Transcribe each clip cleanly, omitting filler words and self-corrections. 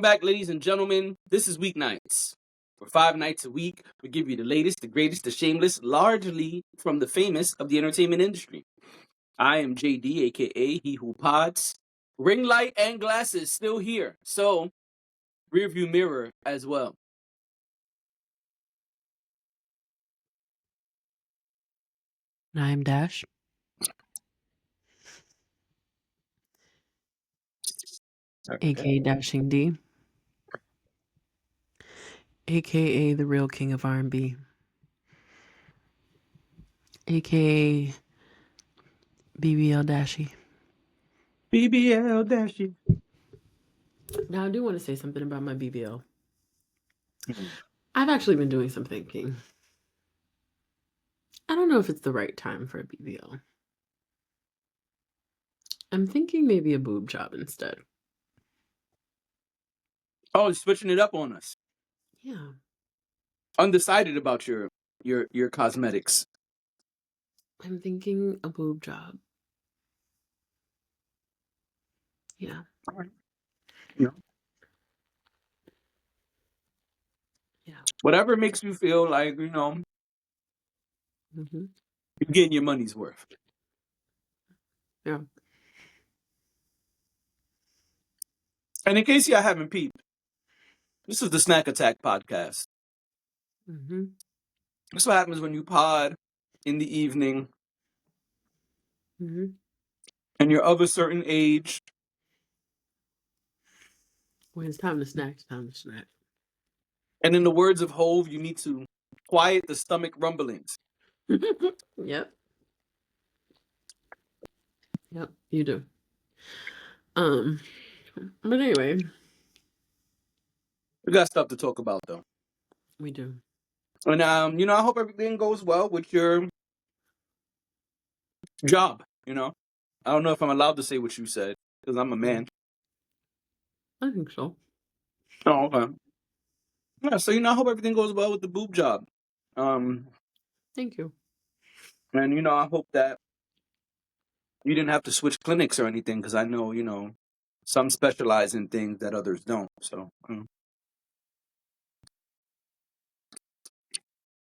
back, ladies and gentlemen. This is Weeknights. For 5 nights a week, we give you the latest, the greatest, the shameless, largely from the famous of the entertainment industry. I am JD, aka He Who Pods. Ring light and glasses still here, so rearview mirror as well. I'm Dash. AKA Dashing D. AKA the real king of R&B. AKA BBL Dashy. BBL Dashy. Now, I do want to say something about my BBL. I've actually been doing some thinking. I don't know if it's the right time for a BBL. I'm thinking maybe a boob job instead. Oh, switching it up on us. Yeah. Undecided about your cosmetics. I'm thinking a boob job. Yeah. All right. Yeah. Yeah. Whatever makes you feel like, Mm-hmm. you're getting your money's worth. Yeah. And in case y'all haven't peeped, this is the Snack Attack podcast. Mm-hmm. That's what happens when you pod in the evening Mm-hmm. and you're of a certain age. When it's time to snack, it's time to snack. And in the words of Hove, you need to quiet the stomach rumblings. Yep. Yep, you do. But anyway. We got stuff to talk about, though. We do. And, I hope everything goes well with your job, I don't know if I'm allowed to say what you said, because I'm a man. I think so. Oh, okay. Yeah, so, I hope everything goes well with the boob job. Thank you. And, I hope that you didn't have to switch clinics or anything, because I know, some specialize in things that others don't, so...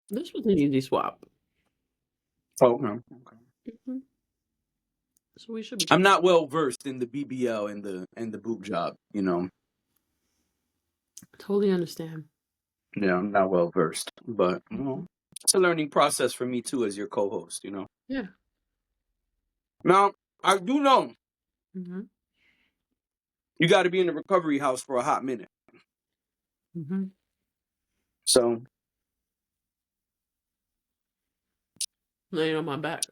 This was an easy swap. Oh, okay. Mm-hmm. So we should be. I'm not well versed in the BBL and the boob job, Totally understand. Yeah, I'm not well versed, but it's a learning process for me too as your co-host, Yeah. Now, I do know Mm-hmm. you got to be in the recovery house for a hot minute. Mm-hmm. So, Laying on my back.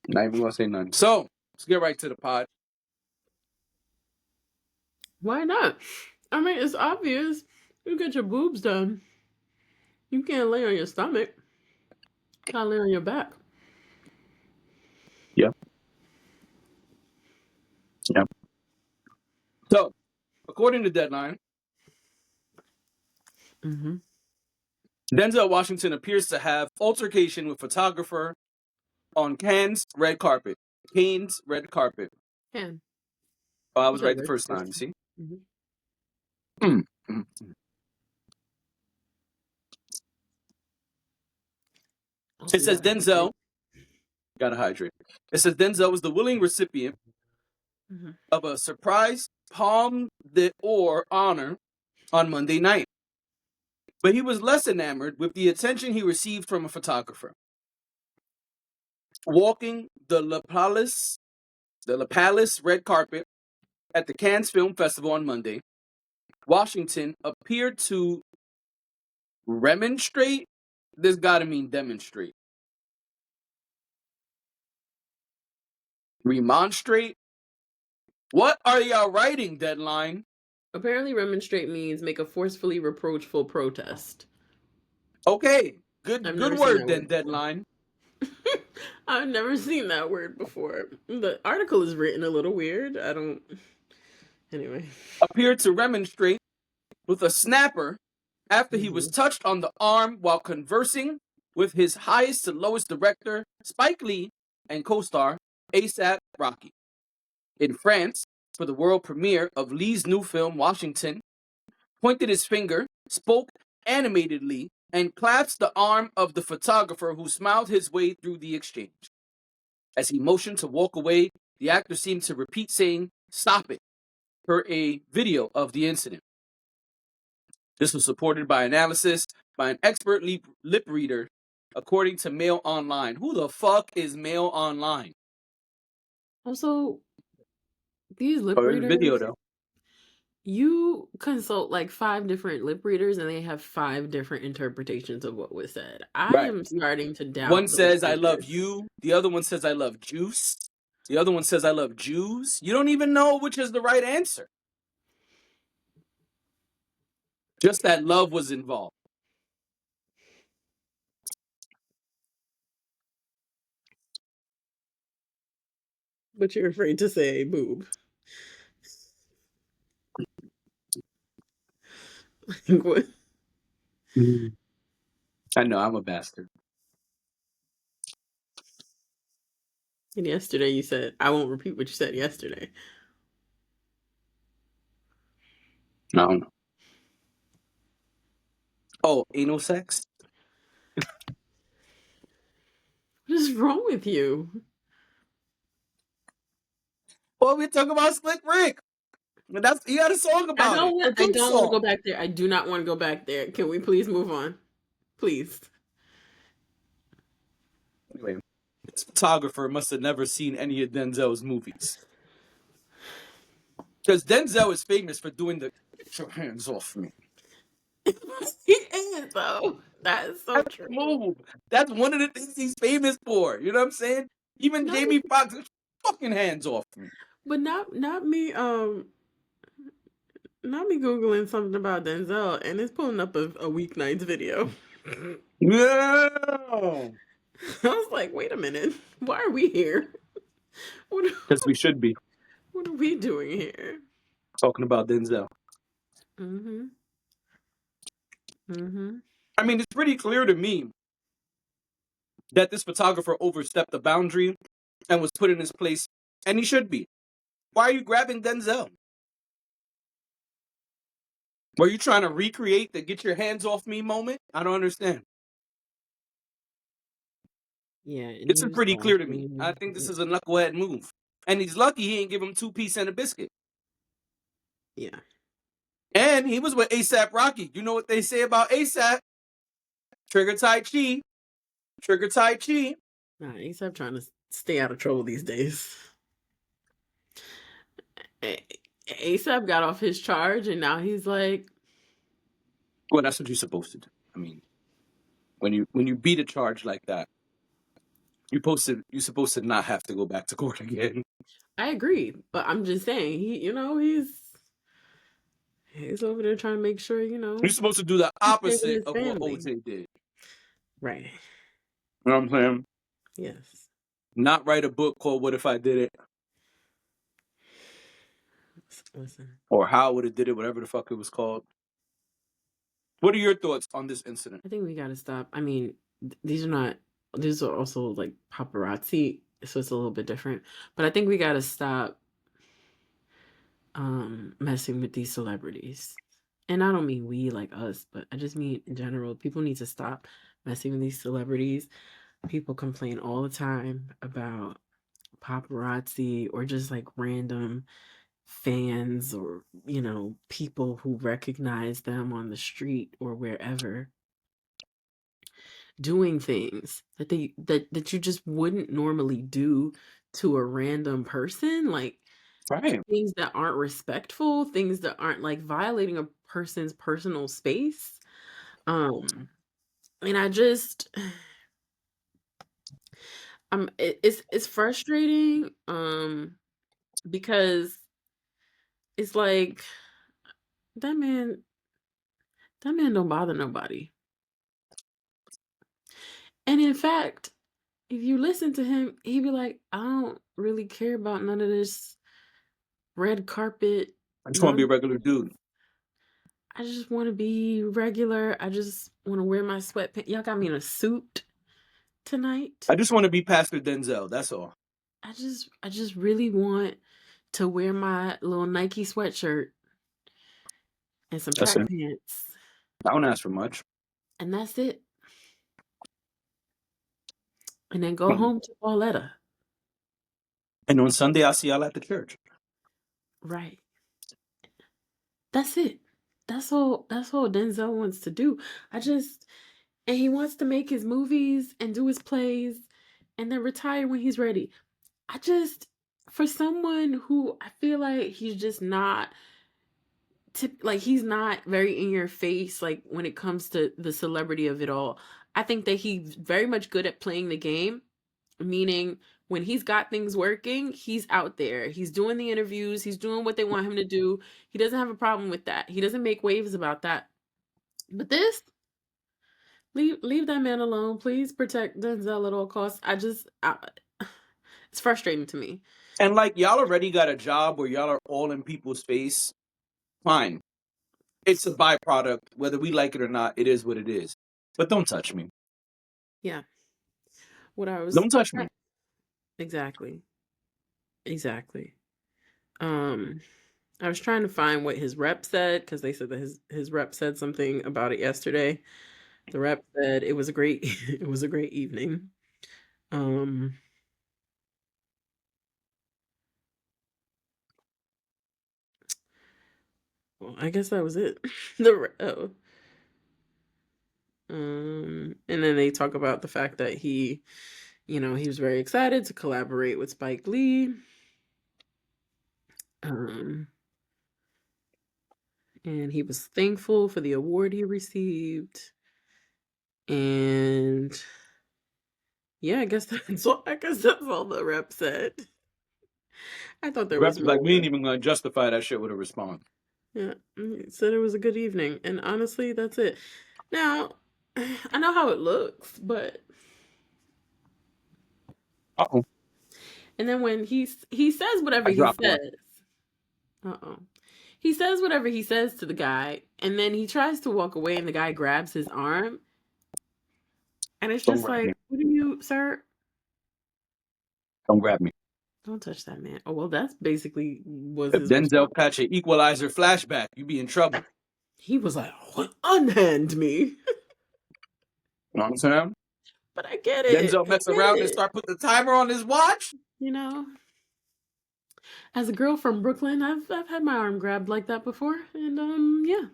not even gonna say nothing. So, let's get right to the pod. Why not? I mean, it's obvious. You get your boobs done. You can't lay on your stomach. You gotta lay on your back. Yep. So, according to Deadline, Mm-hmm. Denzel Washington appears to have altercation with photographer on Cannes' red carpet. Cannes' red carpet. Can. Oh, I was right the first time, you see? Mm-hmm. It says Denzel... Gotta hydrate. It says Denzel was the willing recipient of a surprise Palme d'Or honor on Monday night. But he was less enamored with the attention he received from a photographer. Walking the La Palace red carpet at the Cannes Film Festival on Monday, Washington appeared to remonstrate. This gotta mean demonstrate. Remonstrate? What are y'all writing, Deadline? Apparently, remonstrate means make a forcefully reproachful protest. Okay, good word then, word Deadline. I've never seen that word before. The article is written a little weird. Anyway. Appeared to remonstrate with a snapper after he was touched on the arm while conversing with his highest to lowest director, Spike Lee, and co-star ASAP Rocky. In France, for the world premiere of Lee's new film, Washington, pointed his finger, spoke animatedly, and clasped the arm of the photographer who smiled his way through the exchange. As he motioned to walk away, the actor seemed to repeat saying, "Stop it," per a video of the incident. This was supported by analysis by an expert lip reader, according to Mail Online. Who the fuck is Mail Online? Also, these lip Oh, there's a video readers, though. you consult like 5 different lip readers and they have 5 different interpretations of what was said. I Right. am starting to One doubt those says "I love sources. you." The other one says "I love juice." The other one says "I love Jews." You don't even know which is the right answer. Just that love was involved. But you're afraid to say boob. Like, what? I know, I'm a bastard. And yesterday you said, I won't repeat what you said yesterday. I don't know. Oh, anal sex? What is wrong with you? Well, we're talking about Slick Rick. He had a song about it. A I good don't want to song. go back there. I do not want to go back there. Can we please move on? Please. Anyway, this photographer must have never seen any of Denzel's movies. Because Denzel is famous for doing the "get your hands off me" He is, though. That is so true. move. That's one of the things he's famous for. You know what I'm saying? Even No. Jamie Foxx, "Get your fucking hands off me." But not me Googling something about Denzel and it's pulling up a Weeknights video. No. I was like, wait a minute. Why are we here? What, Because we should be what are we doing here? talking about Denzel. Mm-hmm. Mm-hmm. I mean, it's pretty clear to me that this photographer overstepped the boundary and was put in his place, and he should be. Why are you grabbing Denzel? Were you trying to recreate the "get your hands off me" moment? I don't understand. Yeah, and It's he was pretty clear to me. I laughing. think this is a knucklehead move. And he's lucky he ain't give him 2-piece and a biscuit. Yeah. And he was with ASAP Rocky. You know what they say about ASAP? Trigger Tai Chi. Trigger Tai Chi. Nah, ASAP trying to stay out of trouble these days. ASAP got off his charge and now he's like, Well, that's what you're supposed to do. I mean, when you beat a charge like that, you're supposed to not have to go back to court again. I agree, but I'm just saying he's over there trying to make sure, You're supposed to do the he's saving opposite his of what family. OJ did. Right. You know what I'm saying? Yes. Not write a book called "What If I Did It?" Listen. Or "How Would It Did It," whatever the fuck it was called. What are your thoughts on this incident? I think we gotta stop. I mean, these are also like paparazzi, so it's a little bit different. But I think we gotta stop messing with these celebrities. And I don't mean we like us, but I just mean in general, people need to stop messing with these celebrities. People complain all the time about paparazzi or just like random fans or people who recognize them on the street or wherever doing things that you just wouldn't normally do to a random person, like Right. things that aren't respectful, things that aren't like violating a person's personal space. And I just it's frustrating because it's like that man don't bother nobody. And in fact, if you listen to him, he'd be like, I don't really care about none of this red carpet I just want to be a nonsense. regular dude. I just want to be regular. I just want to wear my sweatpants. Y'all got me in a suit tonight. I just want to be Pastor Denzel. That's all. I just really want to wear my little Nike sweatshirt and some That's track it. pants, I don't ask for much. and that's it. And then go home to Pauletta. And on Sunday, I'll see y'all at the church. Right. That's it. That's all Denzel wants to do. And he wants to make his movies and do his plays and then retire when he's ready. I just For someone who I feel like he's just not like he's not very in your face like when it comes to the celebrity of it all. I think that he's very much good at playing the game, meaning when he's got things working, he's out there. He's doing the interviews, he's doing what they want him to do. He doesn't have a problem with that. He doesn't make waves about that. But this, leave that man alone. Please protect Denzel at all costs. It's frustrating to me. And like y'all already got a job where y'all are all in people's face. Fine. It's a byproduct. Whether we like it or not, it is what it is. But don't touch me. Yeah. What I was Don't touch me. Exactly. Exactly. Um I was trying to find what his rep said because they said that his rep said something about it yesterday. The rep said it was a great it was a great evening. Um well, I guess that was it. And then they talk about the fact that he was very excited to collaborate with Spike Lee. Um and he was thankful for the award he received. And yeah, I guess that's all the rep said. I thought there Rep was is like, we ain't more. even gonna justify that shit with a response. Yeah, he said it was a good evening, and honestly, that's it. Now, I know how it looks, but Uh-oh. and then when he says whatever I he dropped one. says, he says whatever he says to the guy, and then he tries to walk away, and the guy grabs his arm, and it's Don't just grab me. like, what are you, sir? Don't grab me. Don't touch that man. Oh well, that's basically was If his Denzel response. catch an equalizer flashback, you be in trouble. He was like, unhand me. You know what I'm saying? But I get it. Denzel I mess get around and it. start putting the timer on his watch. You know, as a girl from Brooklyn, I've had my arm grabbed like that before, and yeah,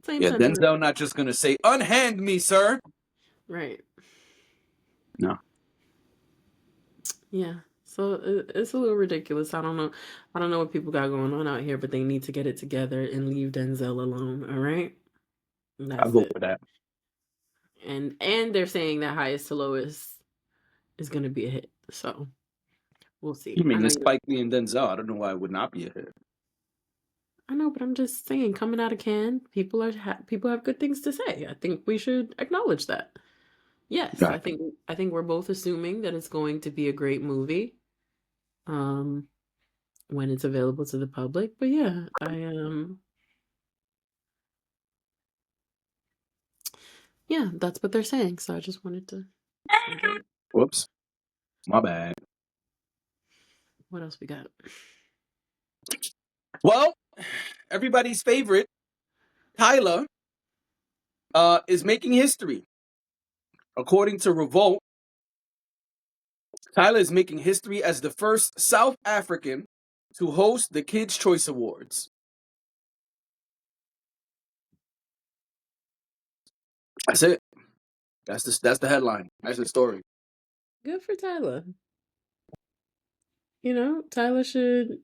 same Yeah, sentiment. Denzel not just gonna say, unhand me, sir. Right. No. Yeah. So it's a little ridiculous. I don't know. I don't know what people got going on out here, but they need to get it together and leave Denzel alone. All right. And I'll that's go it. for that. And they're saying that highest to lowest is going to be a hit. So we'll see. You mean it's Spike Lee and Denzel? I don't know why it would not be a hit. I know, but I'm just saying, coming out of Cannes, people have good things to say. I think we should acknowledge that. Yes, Got I think we're both assuming that it's going to be a great movie, um, when it's available to the public. But yeah, yeah, that's what they're saying. So I just wanted to say that. Whoops. My bad. What else we got? Well, everybody's favorite, Tyla, is making history. According to Revolt, Tyla is making history as the first South African to host the Kids' Choice Awards. That's it. That's the headline. That's the story. Good for Tyler. Tyler should.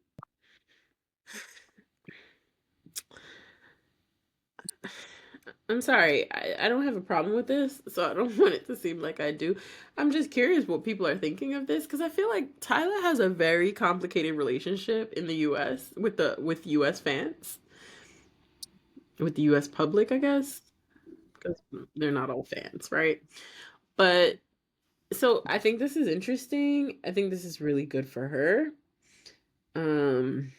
I'm sorry, I don't have a problem with this, so I don't want it to seem like I do. I'm just curious what people are thinking of this because I feel like Tyler has a very complicated relationship in the U.S. with U.S. fans, with the U.S. public, I guess, because they're not all fans, right? But so I think this is interesting. I think this is really good for her. Um,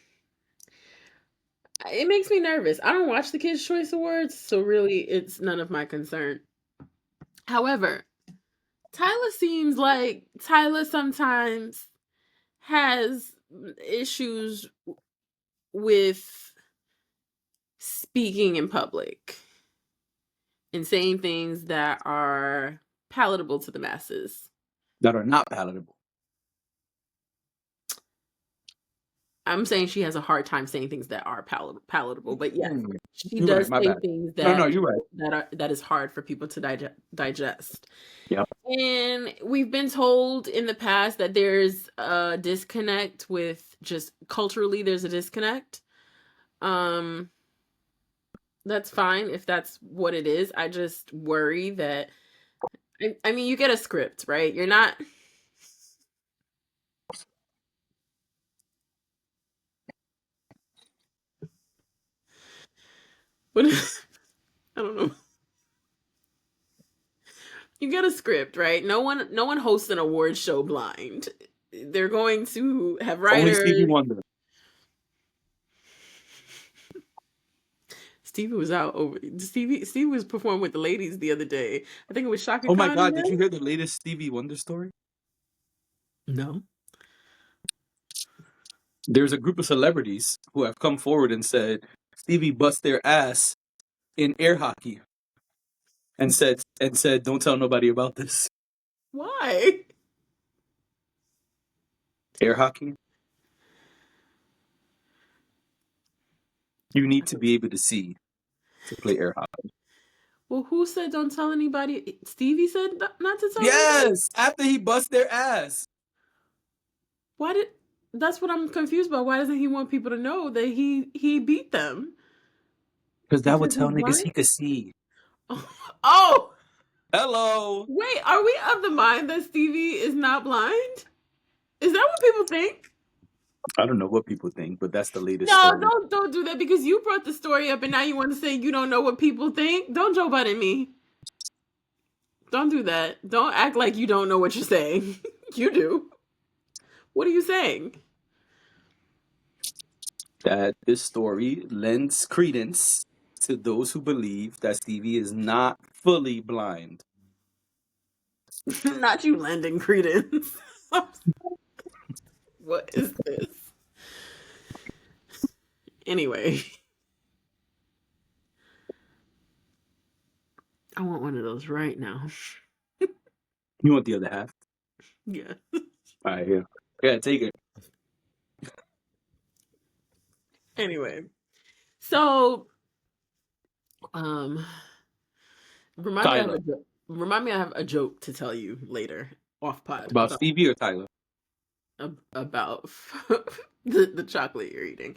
it makes me nervous. I don't watch the Kids' Choice Awards, so really, it's none of my concern. However, Tyler seems like Tyler sometimes has issues with speaking in public and saying things that are palatable to the masses. That are not palatable. I'm saying she has a hard time saying things that are palatable, but yes, she You're right. does My say bad. things No, that no, you're right. that is hard for people to digest. Yeah. And we've been told in the past that there's a disconnect with just culturally, there's a disconnect. Um, that's fine if that's what it is. I just worry that, I mean, you get a script, right? You're not. What, I don't know. You get a script, right? No one hosts an award show blind. They're going to have Only Stevie writers. Wonder. Stevie was out over Stevie was performing with the ladies the other day. I think it was Shaka Oh my Khan and God! Did them. you hear the latest Stevie Wonder story? No. There's a group of celebrities who have come forward and said Stevie bust their ass in air hockey, and said don't tell nobody about this. Why? Air hockey. You need to be able to see to play air hockey. Well, who said don't tell anybody? Stevie said not to tell anybody? Yes, after he bust their ass. Why did That's what I'm confused about. Why doesn't he want people to know that he beat them? Because that would Because tell he's niggas blind? he could see. Oh, Hello. wait, are we of the mind that Stevie is not blind? Is that what people think? I don't know what people think, but that's the latest No, story. don't do that because you brought the story up and now you want to say you don't know what people think. Don't Joe Budden me. Don't do that. Don't act like you don't know what you're saying. You do. What are you saying? That this story lends credence to those who believe that Stevie is not fully blind. Not you lending credence. What is this? Anyway, I want one of those right now. You want the other half? Yeah. All right, here. Yeah, take it. Anyway, so um, remind me I have Tyla. a remind me I have a joke to tell you later off pod About Stevie or Tyla? about the chocolate you're eating.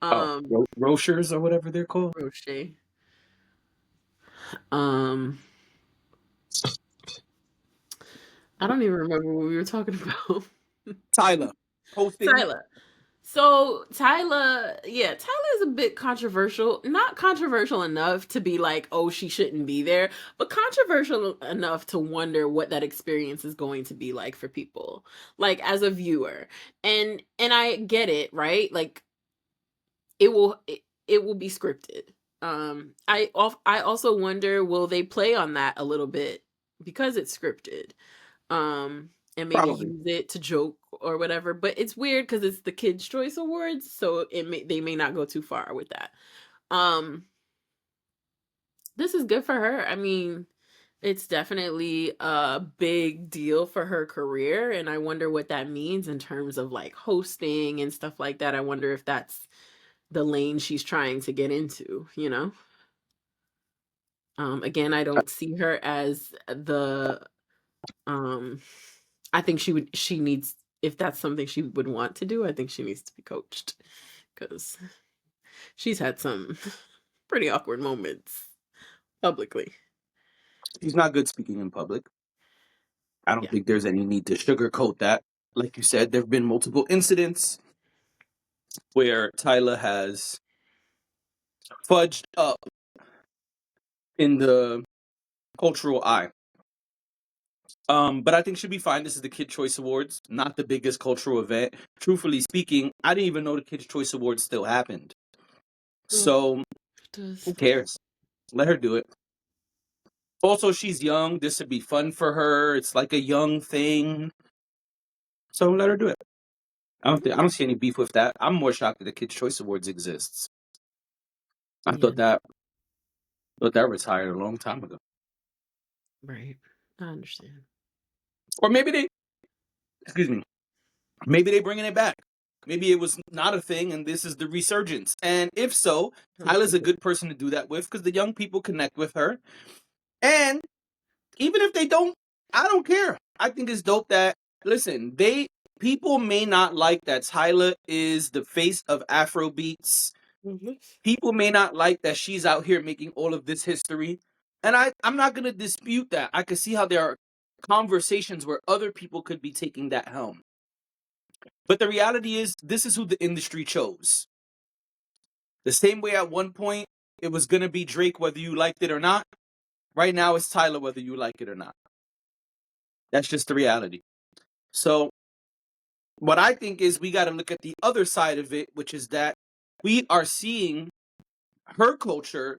Oh, Um, Rochers or whatever they're called. Roche. Um, I don't even remember what we were talking about. Tyla. Hosting. Tyla. So Tyla, yeah, Tyla is a bit controversial. Not controversial enough to be like, oh, she shouldn't be there, but controversial enough to wonder what that experience is going to be like for people, like as a viewer. And I get it, right? Like it will be scripted. I also wonder, will they play on that a little bit because it's scripted? And maybe Probably. use it to joke or whatever. But it's weird because it's the Kids' Choice Awards, so they may not go too far with that. Um, this is good for her. I mean, it's definitely a big deal for her career, and I wonder what that means in terms of like hosting and stuff like that. I wonder if that's the lane she's trying to get into, you know? Again, I don't see her as the um I think she needs, if that's something she would want to do, I think she needs to be coached because she's had some pretty awkward moments publicly. She's not good speaking in public. I don't Yeah. think there's any need to sugarcoat that. Like you said, there have been multiple incidents where Tyla has fudged up in the cultural eye. But I think she'll be fine. This is the Kid Choice Awards, not the biggest cultural event. Truthfully speaking, I didn't even know the Kids Choice Awards still happened. So who cares? Let her do it. Also, she's young. This would be fun for her. It's like a young thing. So let her do it. I don't see any beef with that. I'm more shocked that the Kids Choice Awards exists. I Yeah, thought that retired a long time ago. right. I understand. Or maybe they, excuse me, maybe they bringing it back. Maybe it was not a thing, and this is the resurgence. And if so, Tyla's a Hopefully. good person to do that with because the young people connect with her. And even if they don't, I don't care. I think it's dope that listen, people may not like that Tyla is the face of Afro beats. Mhm. People may not like that she's out here making all of this history. And I'm not gonna dispute that. I could see how there are conversations where other people could be taking that helm. But the reality is this is who the industry chose. The same way at one point it was gonna be Drake whether you liked it or not. Right now it's Tyla whether you like it or not. That's just the reality. So what I think is we got to look at the other side of it, which is that we are seeing her culture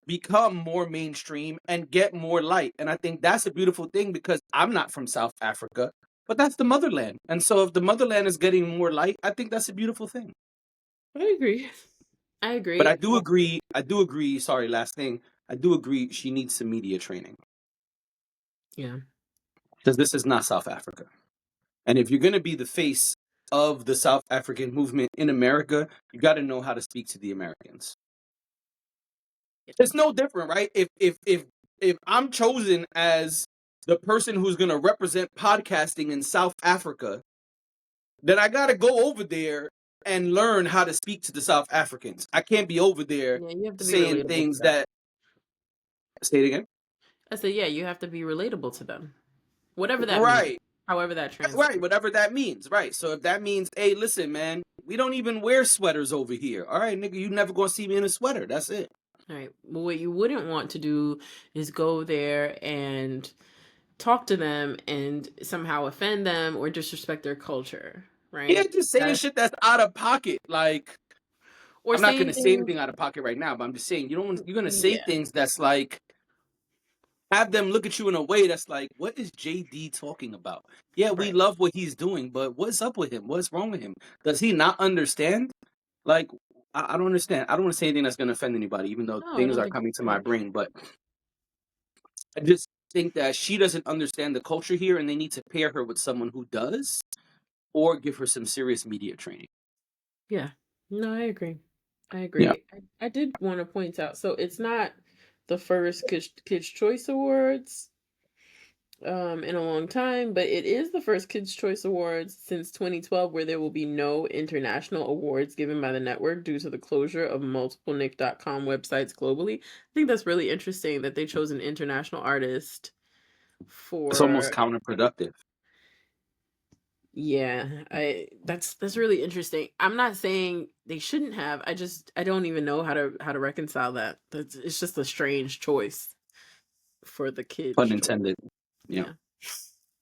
become more mainstream and get more light. And I think that's a beautiful thing because I'm not from South Africa, but that's the motherland. And so if the motherland is getting more light, I think that's a beautiful thing. I agree. I But agree. I do agree, sorry, last thing, I do agree she needs some media training Yeah. because this is not South Africa. And if you're going to be the face of the South African movement in America, you got to know how to speak to the Americans. It's no different, right? If I'm chosen as the person who's going to represent podcasting in South Africa, then I got to go over there and learn how to speak to the South Africans. I can't be over there Yeah, you have to be saying relatable to things them. that say it again. I said, yeah, you have to be relatable to them. Whatever that means. Right. However that Right, translates. whatever that means. Right. So if that means, hey, listen, man, we don't even wear sweaters over here. All right, nigga, you never going to see me in a sweater. That's it. All right. Well, what you wouldn't want to do is go there and talk to them and somehow offend them or disrespect their culture, Yeah, right? just saying That's shit that's out of pocket. Like, or I'm not saying gonna say things. anything out of pocket right now, but I'm just saying you're gonna say Yeah, things that's like have them look at you in a way that's like, what is JD talking about? Yeah, we right. love what he's doing, but what's up with him? What's wrong with him? Does he not understand? Like, I don't understand. I don't want to say anything that's gonna offend anybody, even though No, I things don't are think coming you to my should. brain. But I just think that she doesn't understand the culture here, and they need to pair her with someone who does, or give her some serious media training. Yeah. No, I agree. I Yeah. agree. I did want to point out. So it's not the first Kids Choice Awards in a long time, but it is the first Kids Choice Awards since 2012 where there will be no international awards given by the network due to the closure of multiple Nick.com websites globally. I think that's really interesting that they chose an international artist It's almost for. counterproductive. Yeah, that's really interesting. I'm not saying they shouldn't have. I don't even know how to reconcile that. It's just a strange choice for the kids' Pun choice. intended. Yeah. Yeah.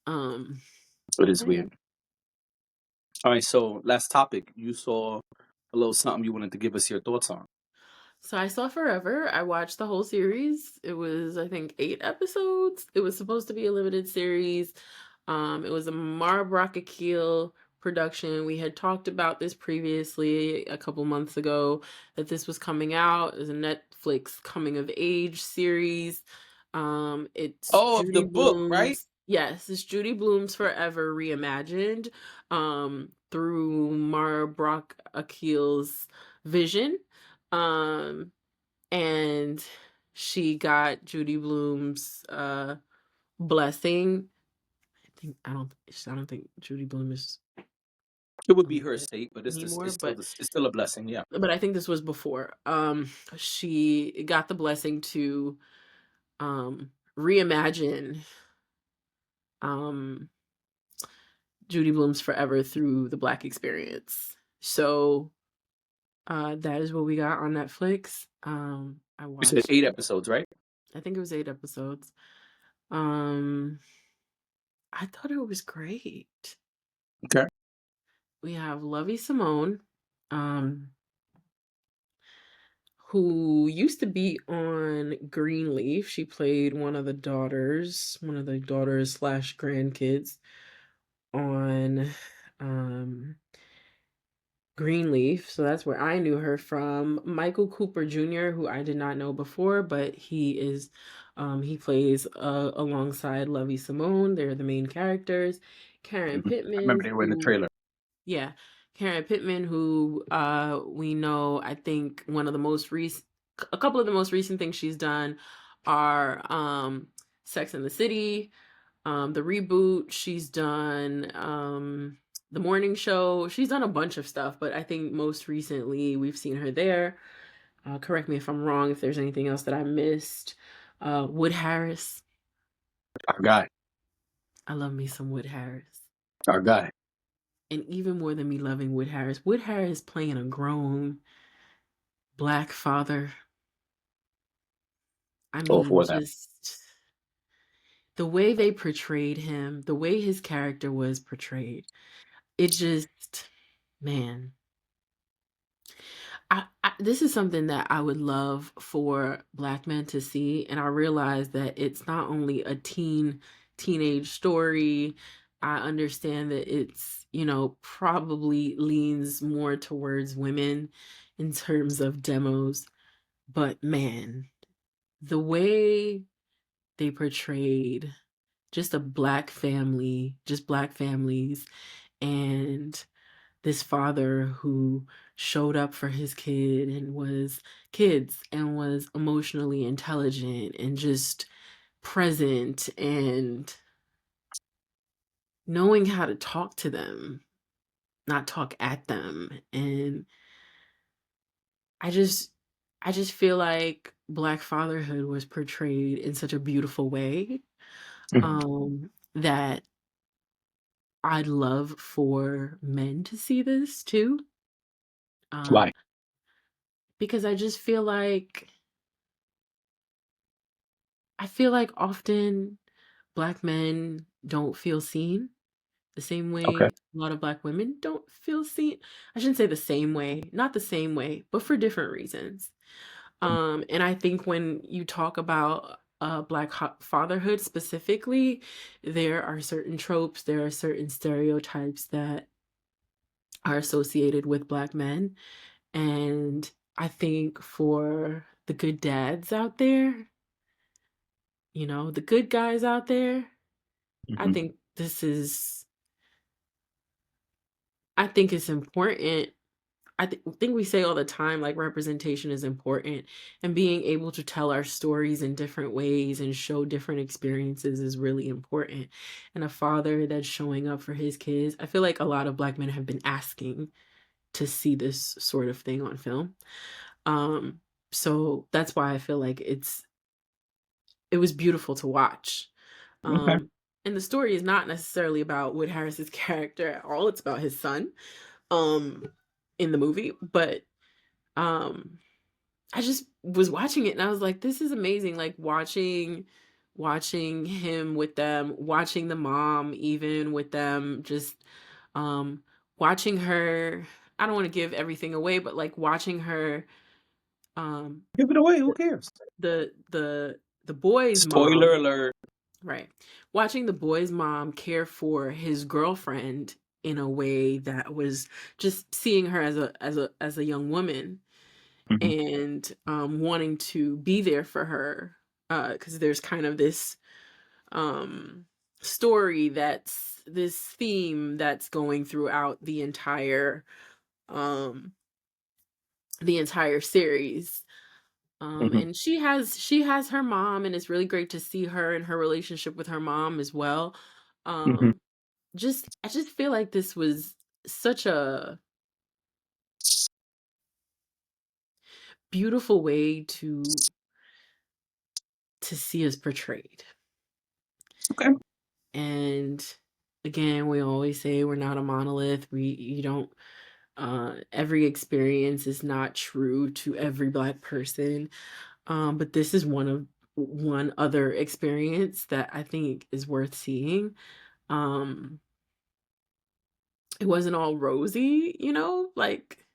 Um It is yeah. weird. All right, so last topic. You saw a little something you wanted to give us your thoughts on. So I saw Forever. I watched the whole series. It was, I think, 8 episodes. It was supposed to be a limited series. It was a Mara Akil production. We had talked about this previously a couple months ago that this was coming out. It was a Netflix coming of age series. It's Oh, of the Judy book, right? Blume's. Yes, it's Judy Blume's Forever reimagined through Mara Akil's vision. Um, and she got Judy Blume's blessing. I don't think Judy Blume is It would be her alive estate, but anymore, it's still a blessing. Yeah. but I think this was before. She got the blessing to reimagine um Judy Blume's Forever through the Black experience. So that is what we got on Netflix. I You said watched 8 episodes, right? I think it was 8 episodes. Um I thought it was great. Okay. We have Lovey Simone, um, who used to be on Greenleaf. She played one of the daughters slash grandkids on Greenleaf, so that's where I knew her from. Michael Cooper Jr., who I did not know before, but he plays alongside Lovey Simone. They're the main characters. Karen Mhm. I remember Pittman, they were in the who trailer. yeah, Karen Pittman, who we know. I think a couple of the most recent things she's done are Sex and the City, the reboot. She's done the morning show. She's done a bunch of stuff, but I think most recently we've seen her there. Correct me if I'm wrong, if there's anything else that I missed. Wood Harris. Our guy. I love me some Wood Harris. Our guy. And even more than me loving Wood Harris playing a grown black father. I All mean, for that. just the way they portrayed him, the way his character was portrayed, it just, man, this is something that I would love for black men to see, and I realize that it's not only a teenage story. I understand that it's, probably leans more towards women in terms of demos, but man, the way they portrayed just a black family, just black families, and this father who showed up for his kids and was emotionally intelligent and just present and knowing how to talk to them, not talk at them. And I just I just feel like black fatherhood was portrayed in such a beautiful way, Mhm. that I'd love for men to see this too. Um, Why? because I feel like often black men don't feel seen the same Okay. way a lot of black women don't feel seen. I shouldn't say the same way, not the same way, but for different reasons. And I think when you talk about fatherhood specifically, there are certain tropes, there are certain stereotypes that are associated with black men. And I think for the good dads out there, the good guys out there, I Hmm. think this is I think it's important. I think we say all the time, like, representation is important, and being able to tell our stories in different ways and show different experiences is really important. And a father that's showing up for his kids, I feel like a lot of black men have been asking to see this sort of thing on film. Um, so that's why I feel like it was beautiful to watch. Okay. Um, and the story is not necessarily about Wood Harris's character at all. It's about his son, um, in the movie. But um, I just was watching it and I was like, this is amazing. Like watching him with them, watching the mom even with them, just um watching her. I don't want to give everything away, but like watching her, um Give it away. Who cares? the boy's Spoiler mom. alert. Right. Watching the boy's mom care for his girlfriend in a way that was just seeing her as a young woman, Hmm. and wanting to be there for her, because there's kind of this um story, that's this theme that's going throughout um the entire series. Hmm. And she has her mom, and it's really great to see her and her relationship with her mom as well. Hmm. um I just feel like this was such a beautiful way to see us portrayed. Okay. And again, we always say we're not a monolith. We you don't Every experience is not true to every black person. But this is one other experience that I think is worth seeing. Um it wasn't all rosy, like,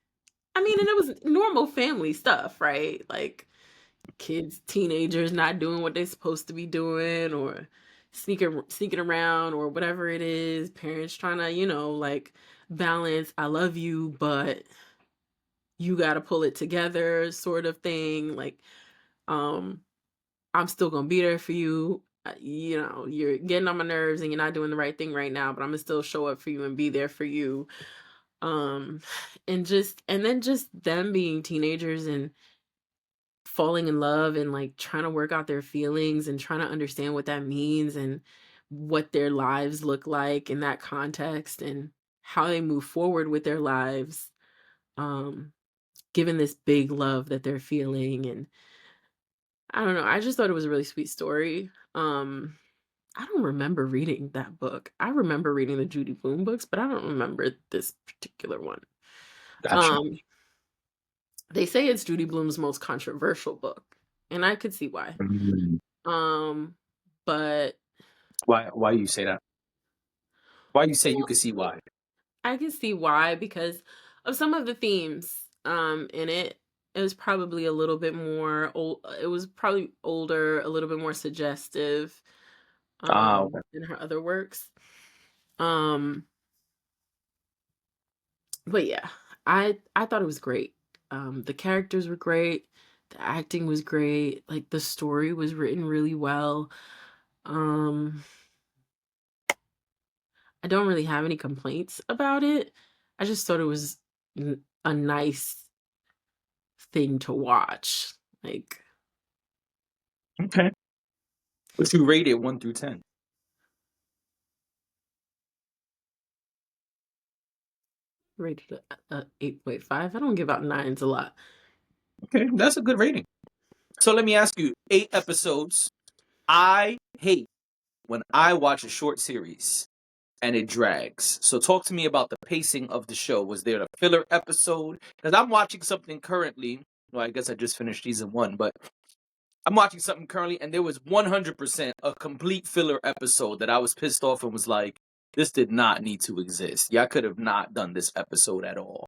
I mean, and it was normal family stuff, right? Like, kids, teenagers not doing what they're supposed to be doing, or sneaking around, or whatever it is, parents trying to, like, balance I love you, but you got to pull it together sort of thing. Like, um, I'm still gonna be there for you. You know, you're getting on my nerves and you're not doing the right thing right now, but I'm gonna still show up for you and be there for you. Um, and then just them being teenagers and falling in love and like trying to work out their feelings and trying to understand what that means and what their lives look like in that context and how they move forward with their lives. Um, given this big love that they're feeling, and I don't know, I just thought it was a really sweet story. I don't remember reading that book. I remember reading the Judy Blume books, but I don't remember this particular one. Gotcha. Um, they say it's Judy Blume's most controversial book, and I could see why. Mm. Um, but Why you say that? Why you say you well, could see why? I can see why because of some of the themes in it. It was probably a little bit more old. It was probably older, a little bit more suggestive Ah, okay. than her other works. Um, but yeah, I thought it was great. The characters were great. The acting was great. Like the story was written really well. Um, I don't really have any complaints about it. I just thought it was a nice thing to watch. Like Okay. What you rate it 1 through 10? rated a 8.5. I don't give out nines a lot. Okay, that's a good rating. So let me ask you, 8 episodes. I hate when I watch a short series and it drags. So talk to me about the pacing of the show. Was there a filler episode? Because I'm watching something currently. Well, I guess I just finished season 1, but I'm watching something currently, and there was 100% a complete filler episode that I was pissed off and was like, this did not need to exist. Y'all could have not done this episode at all.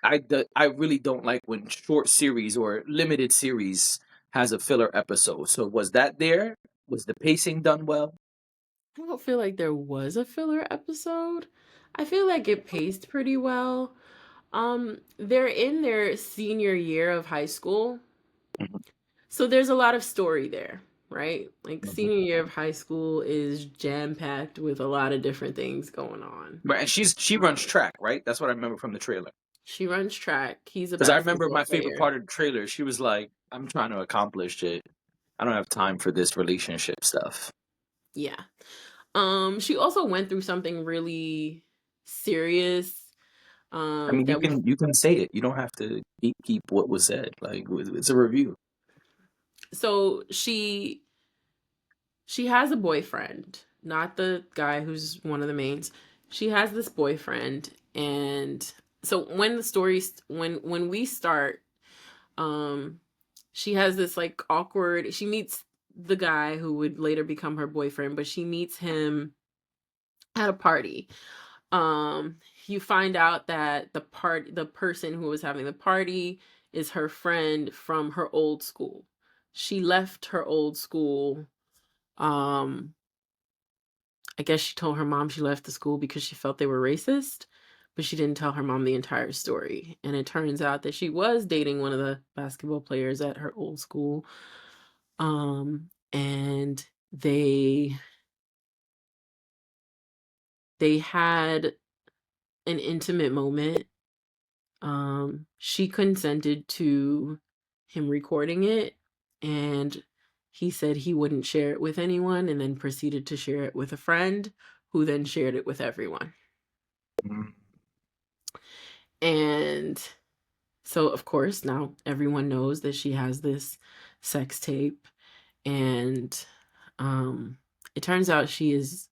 I really don't like when short series or limited series has a filler episode. So was that there? Was the pacing done well? I don't feel like there was a filler episode. I feel like it paced pretty well. They're in their senior year of high school. Mhm, So there's a lot of story there, right? Like mhm. senior year of high school is jam-packed with a lot of different things going on. Right, and she runs Um, track, right? That's what I remember from the trailer. she runs track. He's a Because I remember basketball my favorite player. part of the trailer. She was like, "I'm trying to accomplish it. I don't have time for this relationship stuff." Yeah. She also went through something really serious. I mean, That we you can say it. You don't have to keep what was said. Like it's a review. so she has a boyfriend, not the guy who's one of the mains. She has this boyfriend, and so when the stories when we start, um, she has this like awkward. She meets the guy who would later become her boyfriend, but she meets him at a party. Um, you find out that the person who was having the party is her friend from her old school. She left her old school. Um, I guess she told her mom she left the school because she felt they were racist, but she didn't tell her mom the entire story. And it turns out that she was dating one of the basketball players at her old school. And they had an intimate moment. She consented to him recording it, and he said he wouldn't share it with anyone, and then proceeded to share it with a friend who then shared it with everyone. Mm. And so, of course, now everyone knows that she has this sex tape, and it turns out she has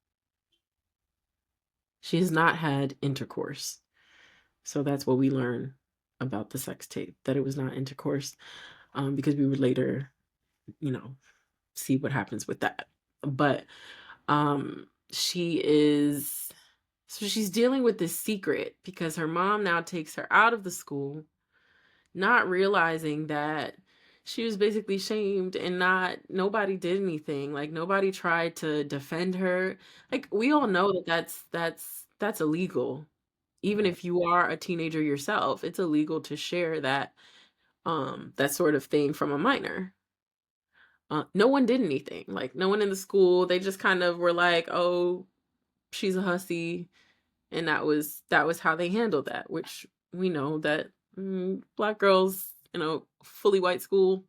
not had intercourse. So that's what we learn about the sex tape, that it was not intercourse, because we would later, you know, see what happens with that. But she is so she's dealing with this secret because her mom now takes her out of the school, not realizing that she was basically shamed and not nobody did anything. Like nobody tried to defend her. Like we all know that that's illegal. Even if you are a teenager yourself, it's illegal to share that sort of thing from a minor. No one did anything. Like, no one in the school, they just kind of were like, "Oh, she's a hussy," and that was how they handled that, which we know that, black girls, fully white school,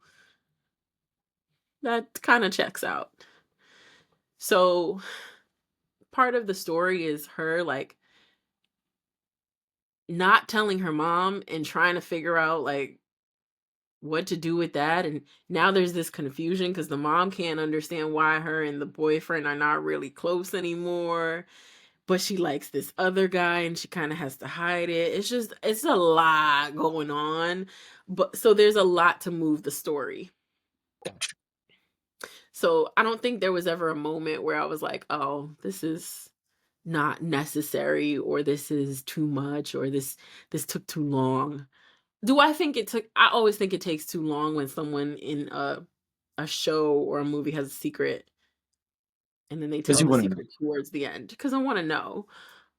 that kinda checks out. So, part of the story is her, like, not telling her mom and trying to figure out, like, what to do with that, and now there's this confusion because the mom can't understand why her and the boyfriend are not really close anymore, but she likes this other guy and she kinda has to hide it. It's a lot going on, but so there's a lot to move the story. So, I don't think there was ever a moment where I was like, "Oh, this is not necessary," or "This is too much," or "This took too long." Do I think it took I always think it takes too long when someone in a show or a movie has a secret, and then they Because tell you the want to know. secret towards the end because I wanna know,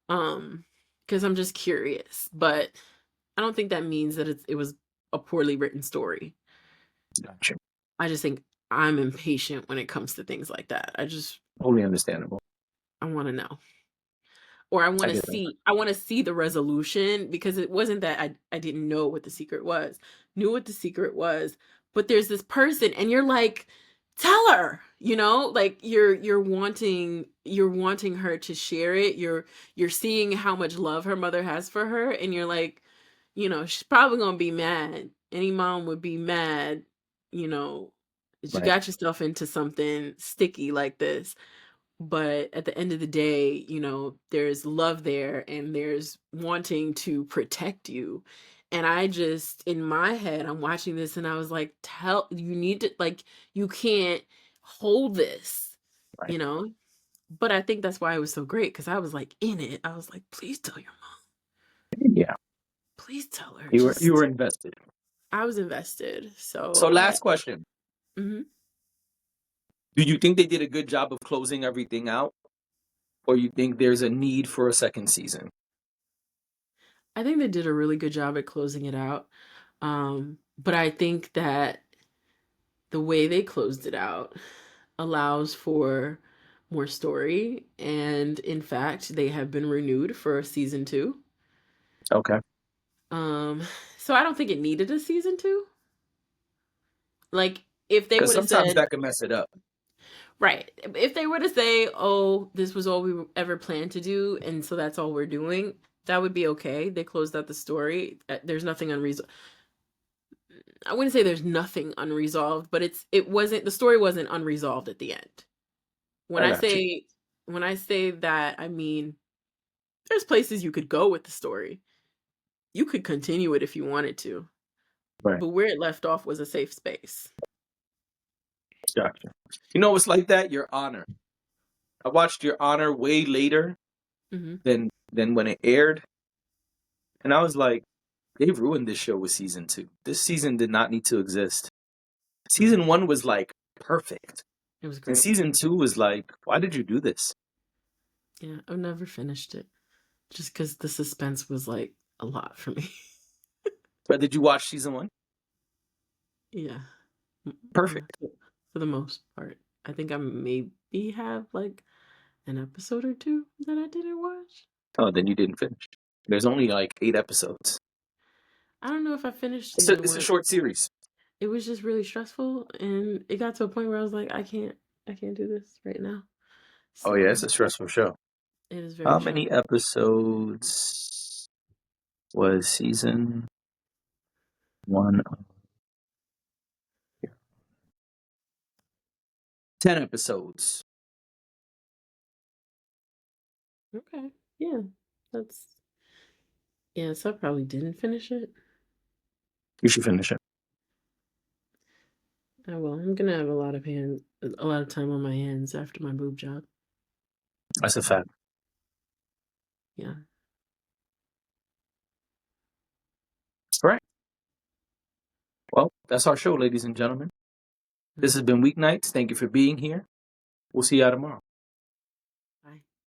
um, because 'cause I'm just curious, but I don't think that means that it was a poorly written story. Gotcha. I just think I'm impatient when it comes to things like that. Totally understandable. I wanna know. Or I get that. I wanna see the resolution because it wasn't that I didn't know what the secret was. Knew what the secret was, but there's this person and you're like, "Tell her," Like, you're wanting her to share it. You're seeing how much love her mother has for her, and you're like, "She's probably gonna be mad." Any mom would be mad, you know, that you Right. got yourself into something sticky like this. But at the end of the day, there's love there and there's wanting to protect you. And I just, in my head, I'm watching this and I was like, you need to, like, you can't hold this, Right. you know? But I think that's why it was so great because I was like in it. I was like, please tell your mom. Yeah. Please tell her. You were invested. I was invested. So So last question. Mhm. Do you think they did a good job of closing everything out? Or you think there's a need for a second season? I think they did a really good job at closing it out. But I think that the way they closed it out allows for more story. And in fact, they have been renewed for season two. Okay. Um, so I don't think it needed a season two. Like, if they Because would have sometimes said, that can mess it up. right, if they were to say, oh, this was all we ever planned to do, and so that's all we're doing, that would be okay. They closed out the story. There's nothing unresolved. I wouldn't say there's nothing unresolved, but the story wasn't unresolved at the end. When I I got you. say when I say that, I mean there's places you could go with the story. You could continue it if you wanted to, Right. but where it left off was a safe space. Gotcha. You know what's like that? Your Honor. I watched Your Honor way later Mhm. than when it aired. And I was like, they ruined this show with season 2. This season did not need to exist. Right. Season 1 was like perfect. It was And great. season 2 was like, why did you do this? Yeah, I've never finished it just because the suspense was like a lot for me. But did you watch season 1? Yeah. Yeah, Perfect. for the most part. I think I maybe have like an episode or two that I didn't watch. Oh, then you didn't finish. There's only like 8 episodes. I don't know if I finished It's a, season it's a one. short series. It was just really stressful, and it got to a point where I was like, I can't do this right now. Oh yeah, it's So a stressful show. it is How very many stressful. episodes was season 1? 10 episodes. Okay. Yeah. That's yeah, so I probably didn't finish it. You should finish it. Oh well, I'm gonna have a lot of time on my hands after my boob job. That's a fact. Yeah. All right. Well, that's our show, ladies and gentlemen. This Mhm. has been Weeknights. Thank you for being here. We'll see y'all tomorrow.